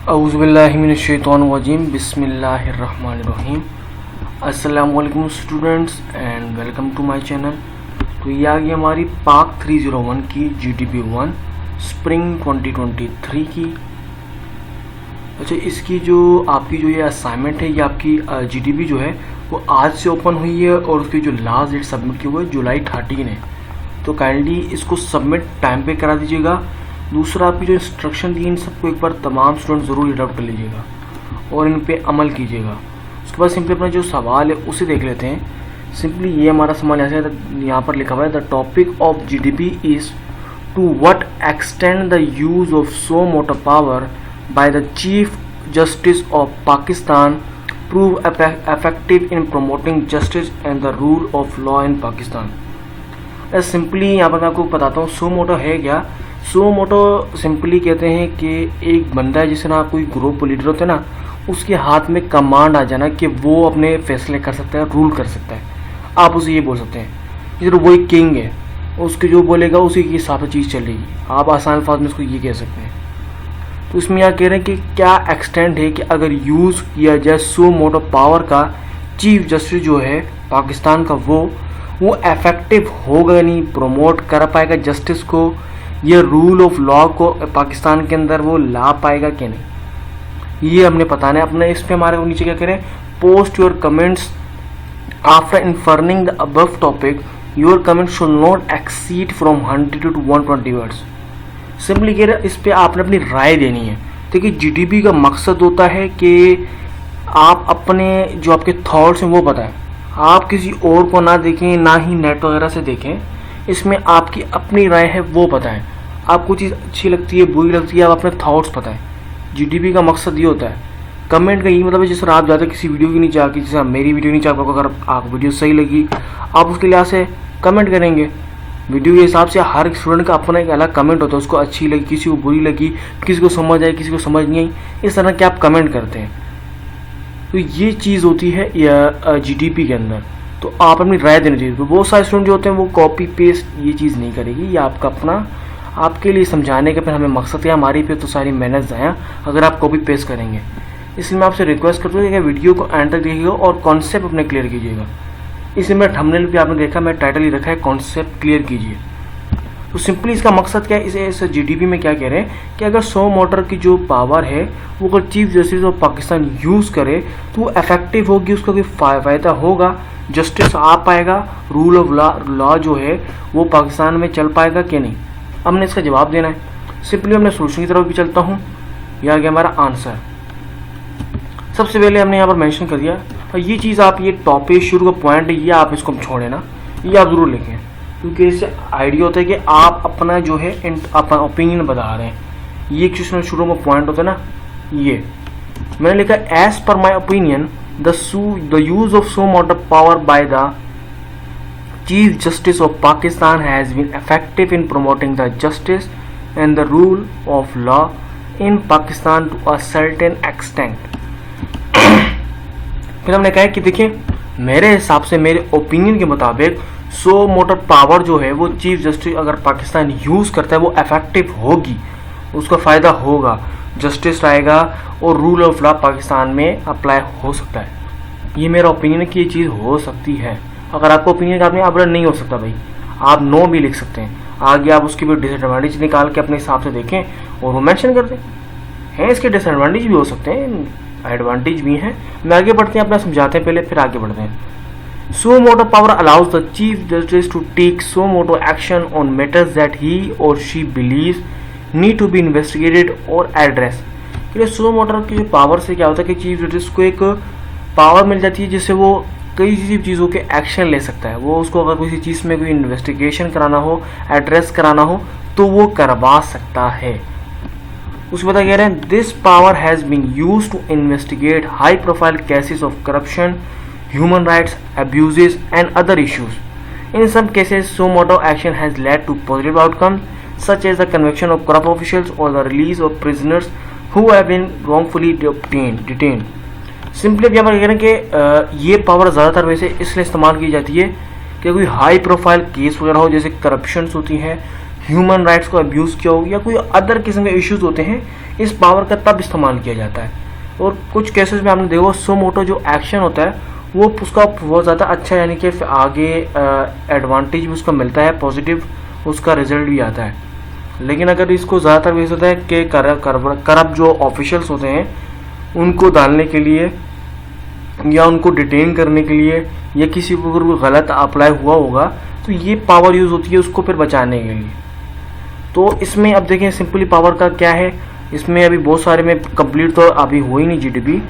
औज़ुबिल्लाहिमिनश्शैतानिर्रजीम बिस्मिल्लाहिर्रहमानिर्रहीम। अस्सलाम वालेकुम students and welcome to my channel. तो ये आ गई हमारी पाक 301 की GDP 1 स्प्रिंग 2023 की। अच्छा, इसकी जो आपकी जो ये असाइनमेंट है, ये आपकी GDP जो है वो आज से ओपन हुई है और उसकी जो लास्ट डेट सबमिट की हुई है जुलाई 13 है। तो काइंडली इसको सबमिट टाइम पे करा दीजिएगा। दूसरा, आपकी जो इंस्ट्रक्शन दी इन सबको एक बार तमाम स्टूडेंट ज़रूर अडॉप्ट कर लीजिएगा और इन पे अमल कीजिएगा। उसके बाद सिंपली अपना जो सवाल है उसे देख लेते हैं। सिंपली ये हमारा सवाल यहाँ पर लिखा हुआ है, the topic of GDP is to what extent the use of suo motu power by the chief justice of Pakistan prove effective in promoting justice and the rule of law in Pakistan. Simply यहाँ पर मैं आपको बताता हूँ सो मोटो है क्या। सो मोटो simply कहते हैं कि एक बंदा है, जिसे ना कोई ग्रुप लीडर होते हैं ना, उसके हाथ में कमांड आ जाना कि वो अपने फैसले कर सकता है, रूल कर सकता है। आप उसे ये बोल सकते हैं कि वो एक किंग है, उसके जो बोलेगा उसी के हिसाब से चीज़ चलेगी। आप आसान अल्फाज में इसको ये कह सकते हैं। तो इसमें यहाँ कह रहे हैं कि क्या एक्सटेंड है कि अगर यूज़ किया जाए सो मोटो पावर का, चीफ जस्टिस जो है पाकिस्तान का वो इफेक्टिव होगा, नहीं प्रमोट कर पाएगा जस्टिस को, ये रूल ऑफ लॉ को पाकिस्तान के अंदर वो ला पाएगा कि नहीं, ये हमने बताना है अपने। इस पे हमारे को नीचे क्या करें, post your comments after inferring the above topic, your comment should not exceed from 100 to 120 words. Simply कह रहे इस पे आपने अपनी राय देनी है। देखिए, GDP का मकसद होता है कि आप अपने जो आपके थॉट्स हैं वो बताएं, आप किसी और को ना देखें, ना ही नेट वगैरह से देखें। इसमें आपकी अपनी राय है वो बताएं। आपको चीज़ अच्छी लगती है, बुरी लगती है, आप अपने थॉट्स बताएं। GDP का मकसद ये होता है। कमेंट का यही मतलब है, जिस तरह आप ज़्यादा किसी वीडियो की नीचे आके, जैसे मेरी वीडियो नीचे आपको अगर आप वीडियो सही लगी, आप उसके लिहाज से कमेंट करेंगे। वीडियो के हिसाब से हर एक स्टूडेंट का अपना एक अलग कमेंट होता है, उसको अच्छी लगी, किसी को बुरी लगी, किसी को समझ आई, किसी को समझ नहीं आई, इस तरह के आप कमेंट करते हैं। तो ये चीज़ होती है GDP के अंदर। तो आप अपनी राय देनी चाहिए। तो बहुत सारे स्टूडेंट जो होते हैं वो कॉपी पेस्ट ये चीज़ नहीं करेगी, ये आपका अपना आपके लिए समझाने का फिर हमें मकसद है, हमारी पे तो सारी मेहनत ज़ाया अगर आप कॉपी पेस्ट करेंगे। इसलिए मैं आपसे रिक्वेस्ट करता हूँ कि वीडियो को एंड तक देखिएगा और कॉन्सेप्ट अपने क्लियर कीजिएगा। इसलिए मैं थंबनेल पे आपने देखा, मैं टाइटल ही रखा है कॉन्सेप्ट क्लियर कीजिए। तो सिंपली इसका मकसद क्या है, इस GDP में क्या कह रहे हैं कि अगर 100 मोटर की जो पावर है वो अगर chief justice of Pakistan use करे तो वो इफेक्टिव होगी, उसका कोई फ़ायदा होगा, जस्टिस आ पाएगा, रूल ऑफ लॉ जो है वो पाकिस्तान में चल पाएगा कि नहीं। हमने इसका जवाब देना है। सिंपली हमने सोल्यूशन की तरफ भी चलता हूँ। यह आ गया हमारा आंसर। सबसे पहले हमने यहाँ पर मेंशन कर दिया, और ये चीज़ आप ये टॉपिक शुरू का पॉइंट है, ये आप इसको छोड़े ना, ये आप ज़रूर लिखें, क्योंकि इससे आइडिया होता है कि आप अपना जो है अपना ओपिनियन बता रहे हैं। ये क्वेश्चन शुरू में पॉइंट होता है ना, ये मैंने लिखा as per my opinion the use of suo motor power by the chief justice of Pakistan has been effective in promoting the justice and the rule of law in Pakistan to a certain extent. फिर हमने कहा कि देखिए, मेरे हिसाब से, मेरे opinion के मुताबिक 100 मोटर पावर जो है वो चीफ जस्टिस अगर पाकिस्तान यूज़ करता है वो इफेक्टिव होगी, उसका फ़ायदा होगा, जस्टिस आएगा और रूल ऑफ लॉ पाकिस्तान में अप्लाई हो सकता है। ये मेरा ओपिनियन है कि ये चीज़ हो सकती है। अगर आपका ओपिनियन का आपने नहीं हो सकता भाई, आप नो भी लिख सकते हैं। आगे आप उसकी भी डिसएडवांटेज निकाल के अपने हिसाब से देखें और वो मेंशन कर दें। हैं इसके डिसएडवांटेज भी हो सकते हैं, एडवांटेज भी हैं। मैं आगे बढ़ते हैं, अपना समझाते हैं पहले, फिर आगे बढ़ते हैं। Suo motu power allows the chief justice to take suo motu action on matters that he और she believes need to be investigated और एड्रेस। सो मोटर की जो पावर से क्या होता है कि चीफ जस्टिस को एक पावर मिल जाती है जिससे वो कई चीज़ों के एक्शन ले सकता है। वो उसको अगर किसी चीज़ में कोई इन्वेस्टिगेशन कराना हो, एड्रेस कराना हो, तो वो करवा सकता है। उसके बाद कह रहे हैं this power has been used to investigate high profile cases of corruption, human rights abuses and other issues. In some cases suo motu action has led to positive outcome such as the conviction of corrupt officials और the release of prisoners who have been wrongfully detained. Simply यहाँ पर कह रहे हैं कि ये power ज़्यादातर वैसे इसलिए इस्तेमाल की जाती है कि कोई हाई प्रोफाइल केस वगैरह हो, जैसे करप्शंस होती हैं, ह्यूमन राइट्स को अब्यूज़ किया हो या कोई अदर किस्म के इश्यूज होते हैं, इस पावर का तब इस्तेमाल किया जाता है। और कुछ केसेस में आपने देखो सो मोटो जो एक्शन होता है वो उसका बहुत ज़्यादा अच्छा, यानी कि आगे एडवांटेज भी उसका मिलता है, पॉजिटिव उसका रिजल्ट भी आता है। लेकिन अगर इसको ज़्यादातर वैसे होता है कि करप्ट जो ऑफिशियल्स होते हैं उनको डालने के लिए या उनको डिटेन करने के लिए या किसी को अगर कोई गलत अप्लाई हुआ होगा तो ये पावर यूज़ होती है उसको फिर बचाने के लिए। तो इसमें अब देखें सिंपली पावर का क्या है, इसमें अभी बहुत सारे में कंप्लीट तो अभी हो ही नहीं जीडीपी।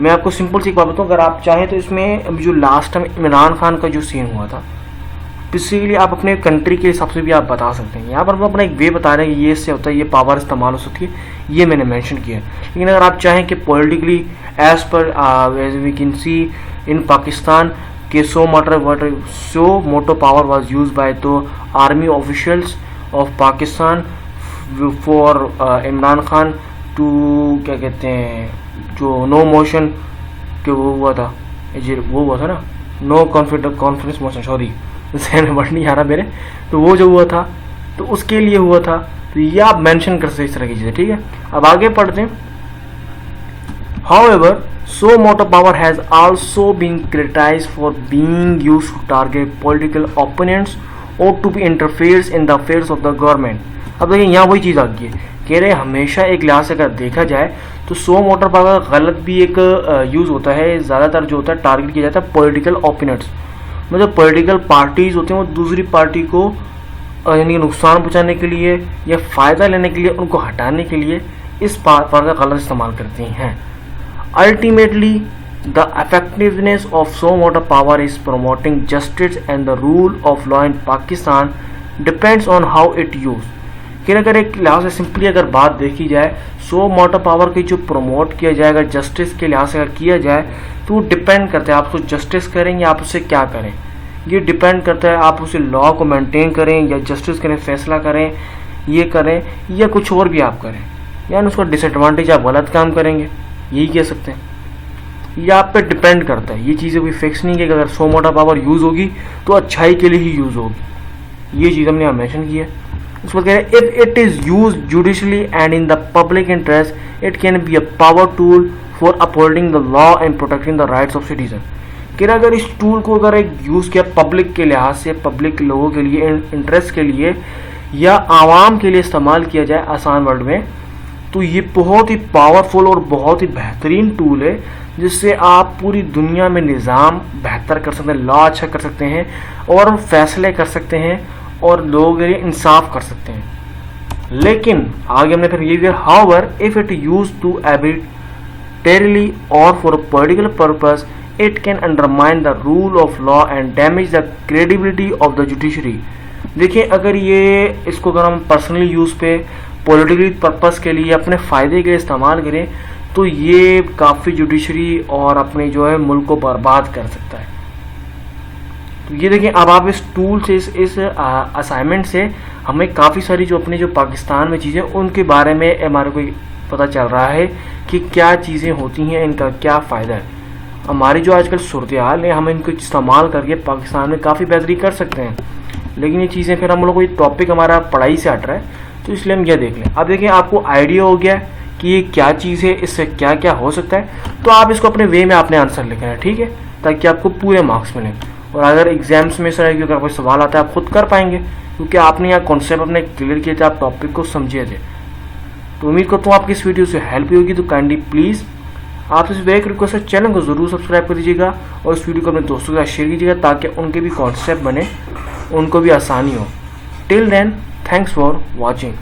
मैं आपको सिंपल सी एक बात बताऊँ, अगर आप चाहें तो इसमें अभी जो लास्ट टाइम इमरान खान का जो सीन हुआ था, बेसिकली आप अपने कंट्री के हिसाब से भी आप बता सकते हैं। यहाँ पर हम अपना एक वे बता रहे हैं कि ये इससे होता है, ये पावर इस्तेमाल हो सकती है, ये मैंने मेंशन किया है। लेकिन अगर आप चाहें कि politically as per as we can see in Pakistan के suo motu power was used by the army officials of Pakistan for Imran Khan to क्या कहते हैं जो नो मोशन के वो हुआ था ना, नो कॉन्फिडेंस मोशन, सॉरी सहने वर्ड नहीं आ रहा मेरे, तो वो जो हुआ था तो उसके लिए हुआ था। तो ये आप मेंशन कर सकते इस तरह की चीज़ें, ठीक है। अब आगे पढ़ते हैं। However, so motor power has also been criticized for being used to target political opponents or to be interferes in the affairs of the government. अब देखिए यहाँ वही चीज़ आ गई है, कह रहे हमेशा एक लिहाज से अगर देखा जाए तो सो मोटर पावर गलत भी एक यूज़ होता है। ज़्यादातर जो होता है टारगेट किया जाता है पॉलिटिकल ओपोनेंट्स, मतलब पॉलिटिकल पार्टीज होते हैं वो दूसरी पार्टी को यानी नुकसान पहुँचाने के लिए या फ़ायदा लेने के लिए, उनको हटाने के लिए इस पावर का गलत इस्तेमाल करती हैं। Ultimately, the effectiveness of so motor power is promoting justice and the rule of law in Pakistan depends on how it used. कि अगर एक लिहाज से सिंपली अगर बात देखी जाए, सो मोटर पावर की जो प्रमोट किया जाएगा जस्टिस के लिहाज से अगर किया जाए तो वो डिपेंड करता है आप उसको जस्टिस करें या आप उससे क्या करें। ये डिपेंड करता है आप उसे लॉ को मेंटेन करें या जस्टिस करें, फैसला करें, ये करें या कुछ और भी आप करें, यानी उसका डिसएडवांटेज आप गलत काम करेंगे, यही कह सकते हैं। ये आप पे डिपेंड करता है, ये चीज़ें कोई फिक्स नहीं है कि अगर सो मोटर पावर यूज़ होगी तो अच्छाई के लिए ही यूज़ होगी। ये चीज़ हमने यहाँ मेंशन की है। उसको कह रहे हैं if it is use judicially and in the public interest it can be a power tool for upholding the law and protecting the rights of citizen. कि अगर इस टूल को अगर एक यूज़ किया पब्लिक के लिहाज से, पब्लिक लोगों के लिए, इंटरेस्ट के लिए या आवाम के लिए इस्तेमाल किया जाए आसान वर्ड में, तो ये बहुत ही पावरफुल और बहुत ही बेहतरीन टूल है जिससे आप पूरी दुनिया में निज़ाम बेहतर कर सकते हैं, लॉ अच्छा कर सकते हैं और फैसले कर सकते हैं और लोगों के लिए इंसाफ कर सकते हैं। लेकिन आगे हमने फिर ये किया, however if it use to arbitrarily or for a political purpose it can undermine the rule of law and damage the credibility of the judiciary। देखिए अगर ये इसको अगर हम पर्सनली यूज़ पे पॉलिटिकली पर्पस के लिए अपने फ़ायदे के लिए इस्तेमाल करें तो ये काफ़ी जुडिशरी और अपने जो है मुल्क को बर्बाद कर सकता है। तो ये देखिए अब आप इस टूल से इस असाइनमेंट से हमें काफ़ी सारी जो अपने जो पाकिस्तान में चीज़ें उनके बारे में हमारे को पता चल रहा है कि क्या चीज़ें होती हैं, इनका क्या फ़ायदा है। हमारी जो आजकल सूरत हाल है हम इनको इस्तेमाल करके पाकिस्तान में काफ़ी बेहतरी कर सकते हैं। लेकिन ये चीज़ें फिर हम लोग को ये टॉपिक हमारा पढ़ाई से हट रहा है तो इसलिए हम यह देख लें। अब देखिए आपको आइडिया हो गया कि ये क्या चीज़ है, इससे क्या क्या हो सकता है, तो आप इसको अपने वे में आपने आंसर लिखना है, ठीक है, ताकि आपको पूरे मार्क्स मिलें। और अगर एग्जाम्स में सर अगर कोई सवाल आता है आप खुद कर पाएंगे क्योंकि आपने यहाँ कॉन्सेप्ट अपने क्लियर किए थे, आप टॉपिक को समझे थे। तो उम्मीद करता हूँ आपकी इस वीडियो से हेल्प होगी। तो काइंडली प्लीज़ आपसे सिर्फ एक रिक्वेस्ट है, चैनल को ज़रूर सब्सक्राइब कर दीजिएगा और इस वीडियो को अपने दोस्तों के साथ शेयर कीजिएगा ताकि उनके भी कॉन्सेप्ट बने, उनको भी आसानी हो। Till then thanks for watching.